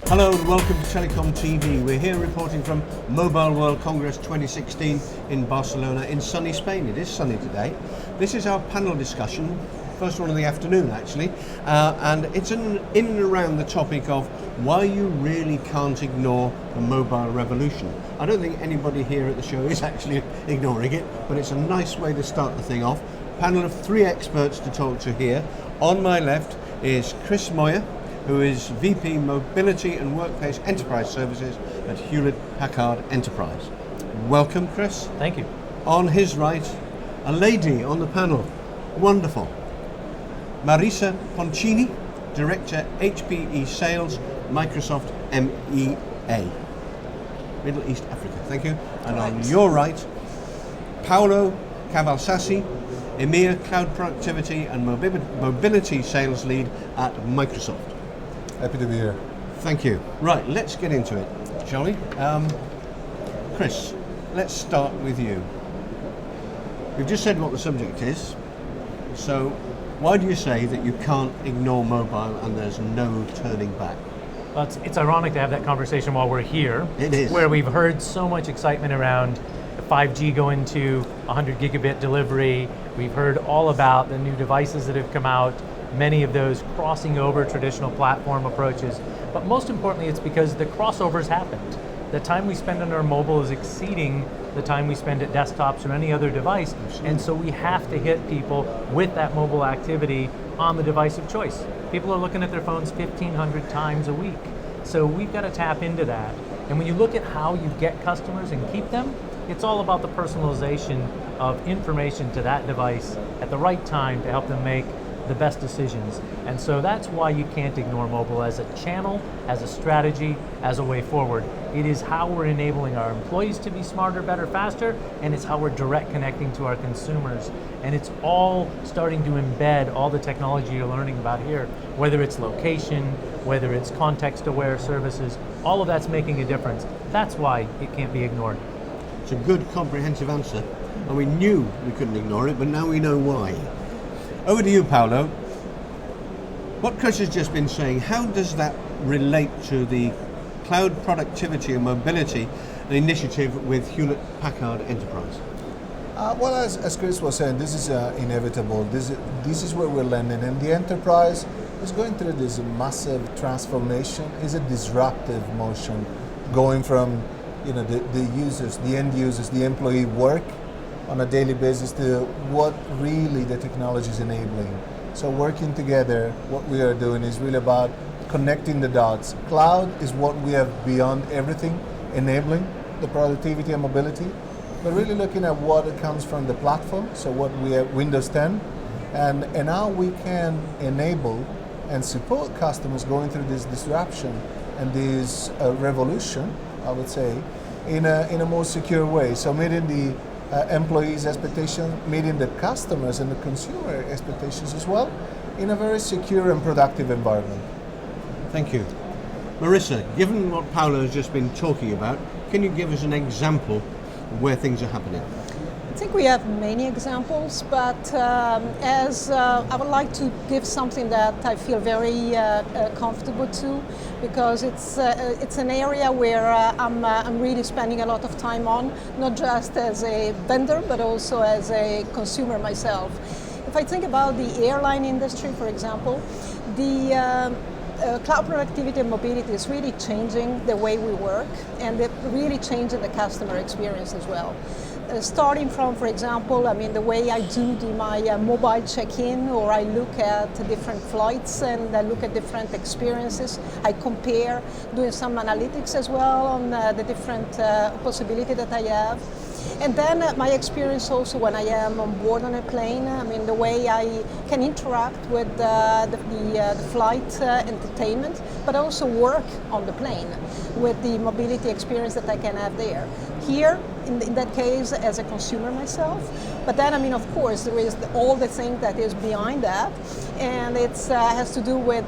Hello and welcome to Telecom TV. We're here reporting from Mobile World Congress 2016 in Barcelona in sunny Spain. It is sunny today. This is our panel discussion, first one of the afternoon actually, and it's in and around the topic of why you really can't ignore the mobile revolution. I don't think anybody here at the show is actually ignoring it, but it's a nice way to start the thing off. Panel of three experts to talk to here. On my left is Chris Moyer, who is VP Mobility and Workplace Enterprise Services at Hewlett-Packard Enterprise. Welcome, Chris. Thank you. On his right, a lady on the panel. Wonderful. Marisa Poncini, Director HPE Sales, Microsoft EMEA. Middle East Africa, thank you. And on your right, Paolo Cavalsassi, EMEA Cloud Productivity and Mobility Sales Lead at Microsoft. Happy to be here. Thank you. Right, let's get into it, shall we? Chris, let's start with you. We've just said what the subject is, so why do you say that you can't ignore mobile and there's no turning back? Well, it's ironic to have that conversation while we're here. It is. Where we've heard so much excitement around 5G going to 100 gigabit delivery. We've heard all about the new devices that have come out, many of those crossing over traditional platform approaches. But most importantly, it's because the crossovers happened. The time we spend on our mobile is exceeding the time we spend at desktops or any other device. And so we have to hit people with that mobile activity on the device of choice. People are looking at their phones 1,500 times a week. So we've got to tap into that. And when you look at how you get customers and keep them, it's all about the personalization of information to that device at the right time to help them make the best decisions. And so that's why you can't ignore mobile as a channel, as a strategy, as a way forward. It is how we're enabling our employees to be smarter, better, faster, and it's how we're direct connecting to our consumers. And it's all starting to embed all the technology you're learning about here, whether it's location, whether it's context-aware services, all of that's making a difference. That's why it can't be ignored. It's a good comprehensive answer, and we knew we couldn't ignore it, but now we know why. Over to you, Paolo. What Chris has just been saying, how does that relate to the cloud productivity and mobility initiative with Hewlett-Packard Enterprise? Well, as Chris was saying, this is inevitable. This is where we're landing, and the enterprise is going through this massive transformation. It's a disruptive motion, going from the users, the end users, the employee work on a daily basis to what really the technology is enabling. So working together, what we are doing is really about connecting the dots. Cloud is what we have beyond everything, enabling the productivity and mobility, but really looking at what comes from the platform, so what we have, Windows 10, and how we can enable and support customers going through this disruption and this revolution, I would say, in a more secure way. So meeting the employees' expectations, meeting the customers and the consumer expectations as well, in a very secure and productive environment. Thank you. Marisa, given what Paolo has just been talking about, can you give us an example of where things are happening? I think we have many examples, but I would like to give something that I feel very comfortable to, because it's an area where I'm really spending a lot of time on, not just as a vendor, but also as a consumer myself. If I think about the airline industry, for example, the cloud productivity and mobility is really changing the way we work, and really changing the customer experience as well. Starting from, for example, the way I do my mobile check-in, or I look at different flights and I look at different experiences. I compare, doing some analytics as well on the different possibilities that I have. And then my experience also when I am on board on a plane, the way I can interact with the flight entertainment, but also work on the plane with the mobility experience that I can have there. Here, in that case, as a consumer myself, but then, of course, there is all the thing that is behind that, and it has to do with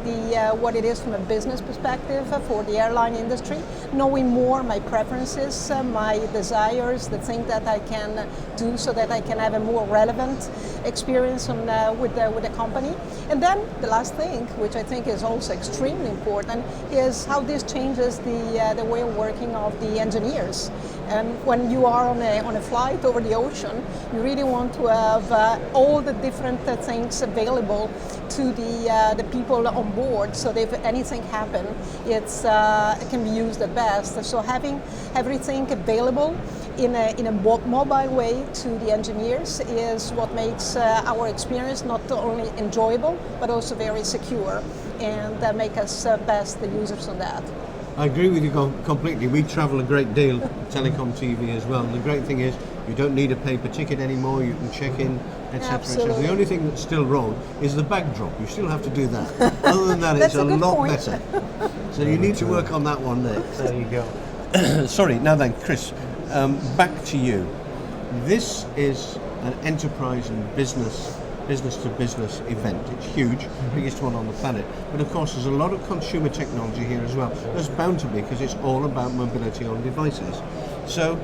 what it is from a business perspective for the airline industry. knowing more my preferences, my desires, the things that I can do so that I can have a more relevant experience with the company. And then the last thing, which I think is also extremely important, is how this changes the way of working of the engineers. And when you are on a flight over the ocean, you really want to have all the different things available to the people on board, so that if anything happens, it can be used at best. So having everything available in a mobile way to the engineers is what makes our experience not only enjoyable, but also very secure, and make us best the users on that. I agree with you completely. We travel a great deal, telecom TV as well. And the great thing is you don't need a paper ticket anymore. You can check in, etc. Absolutely. The only thing that's still wrong is the bag drop. You still have to do that. Other than that, it's That's a good lot point. better. So you need to work on that one next. There you go. Sorry, now then, Chris, back to you. This is an enterprise and business-to-business event. It's huge, biggest one on the planet. But of course, there's a lot of consumer technology here as well. There's bound to be, because it's all about mobility on devices. So,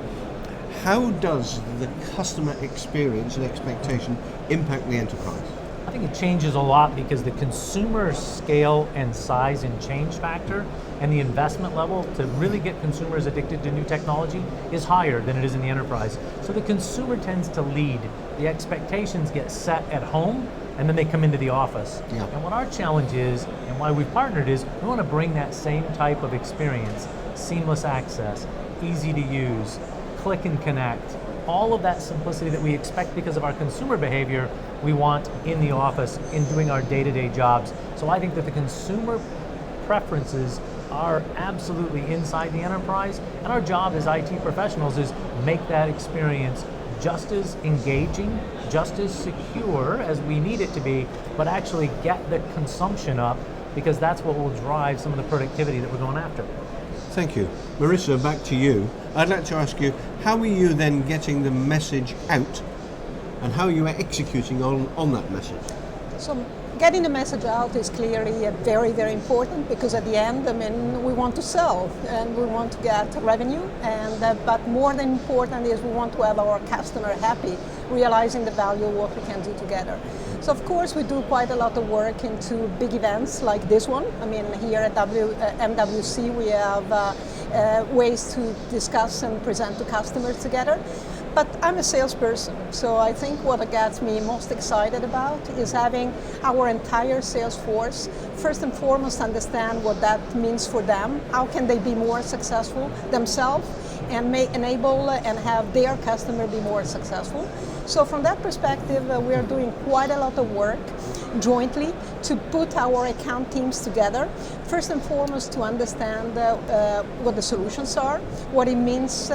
how does the customer experience and expectation impact the enterprise? I think it changes a lot because the consumer scale and size and change factor and the investment level to really get consumers addicted to new technology is higher than it is in the enterprise. So the consumer tends to lead. The expectations get set at home and then they come into the office. Yeah. And what our challenge is, and why we've partnered, is we want to bring that same type of experience, seamless access, easy to use, click and connect, all of that simplicity that we expect because of our consumer behavior, we want in the office, in doing our day-to-day jobs. So I think that the consumer preferences are absolutely inside the enterprise, and our job as IT professionals is make that experience just as engaging, just as secure as we need it to be, but actually get the consumption up, because that's what will drive some of the productivity that we're going after. Thank you. Marisa, back to you. I'd like to ask you, how are you then getting the message out, and how are you executing on that message? So getting the message out is clearly very, very important, because at the end, I mean, we want to sell and we want to get revenue, and but more than important is we want to have our customer happy, realizing the value of what we can do together. So of course we do quite a lot of work into big events like this one. I mean, here at MWC we have ways to discuss and present to customers together. But I'm a salesperson, so I think what gets me most excited about is having our entire sales force first and foremost understand what that means for them, how can they be more successful themselves, and may enable and have their customer be more successful. So from that perspective, we are doing quite a lot of work jointly to put our account teams together, first and foremost to understand what the solutions are, what it means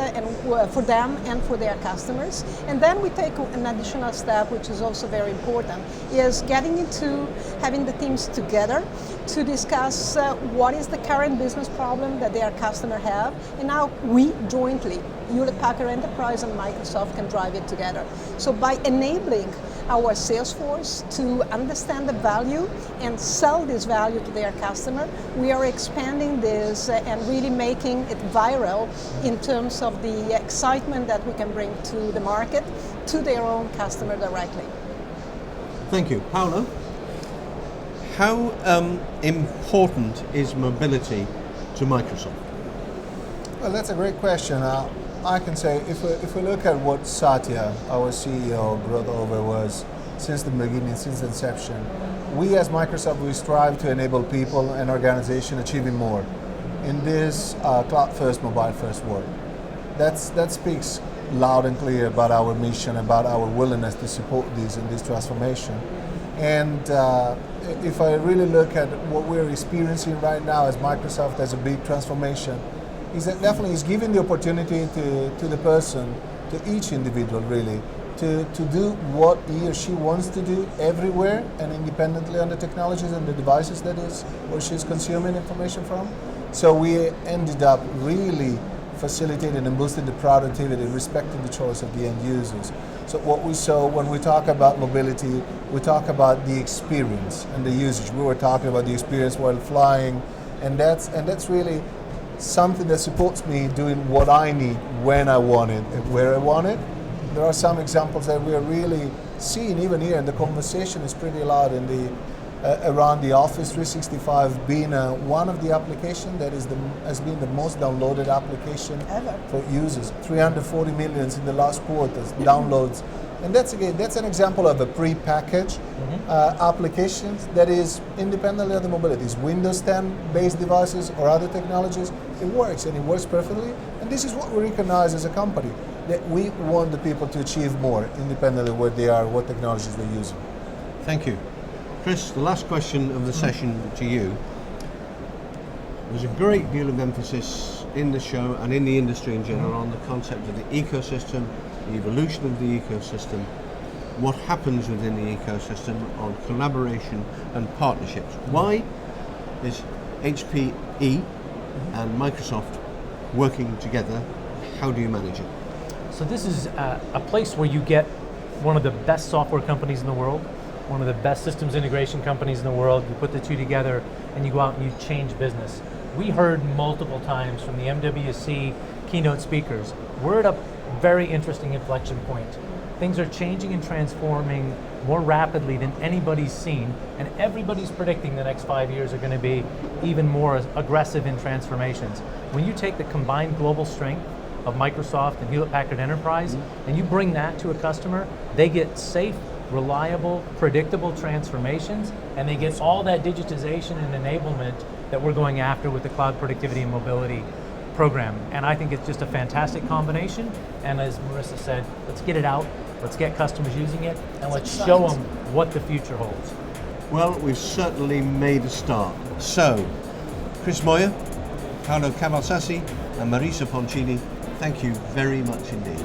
for them and for their customers. And then we take an additional step, which is also very important, is getting into having the teams together to discuss what is the current business problem that their customer have, and how we jointly, Hewlett-Packard Enterprise and Microsoft, can drive it together. So by enabling our sales force to understand the value and sell this value to their customer, we are expanding this and really making it viral in terms of the excitement that we can bring to the market, to their own customer directly. Thank you. Paolo, how important is mobility to Microsoft? Well, that's a great question. I can say if we look at what Satya, our CEO, brought over was since the beginning, since the inception, we as Microsoft, we strive to enable people and organizations achieving more in this cloud-first, mobile-first world. That speaks loud and clear about our mission, about our willingness to support this in this transformation. And if I really look at what we're experiencing right now as Microsoft as a big transformation, is that definitely is giving the opportunity to the person, to each individual really, to do what he or she wants to do everywhere and independently on the technologies and the devices that is where she's consuming information from. So we ended up really facilitating and boosting the productivity, respecting the choice of the end users. So what we saw when we talk about mobility, we talk about the experience and the usage. We were talking about the experience while flying, and that's really something that supports me doing what I need when I want it and where I want it. There are some examples that we are really seeing even here, and the conversation is pretty loud in the around the Office 365 being one of the applications that has been the most downloaded application Ever. for users. 340 million in the last quarter downloads. And that's an example of a pre-packaged application that is independently of the mobilities. Windows 10 based devices or other technologies, it works and it works perfectly. And this is what we recognize as a company, that we want the people to achieve more independently where they are, what technologies they're using. Thank you. Chris, the last question of the session to you. There's a great deal of emphasis in the show and in the industry in general on the concept of the ecosystem, the evolution of the ecosystem, what happens within the ecosystem on collaboration and partnerships. Why is HPE and Microsoft working together? How do you manage it? So this is a place where you get one of the best software companies in the world, one of the best systems integration companies in the world. You put the two together and you go out and you change business. We heard multiple times from the MWC keynote speakers, we're at a very interesting inflection point. Things are changing and transforming more rapidly than anybody's seen, and everybody's predicting the next 5 years are going to be even more aggressive in transformations. When you take the combined global strength of Microsoft and Hewlett-Packard Enterprise, and you bring that to a customer, they get safe, reliable, predictable transformations, and they get all that digitization and enablement that we're going after with the Cloud Productivity and Mobility program. And I think it's just a fantastic combination. And as Marisa said, let's get it out, let's get customers using it, and let's show them what the future holds. Well, we've certainly made a start. So, Chris Moyer, Paolo Cavalsassi, and Marisa Poncini, thank you very much indeed.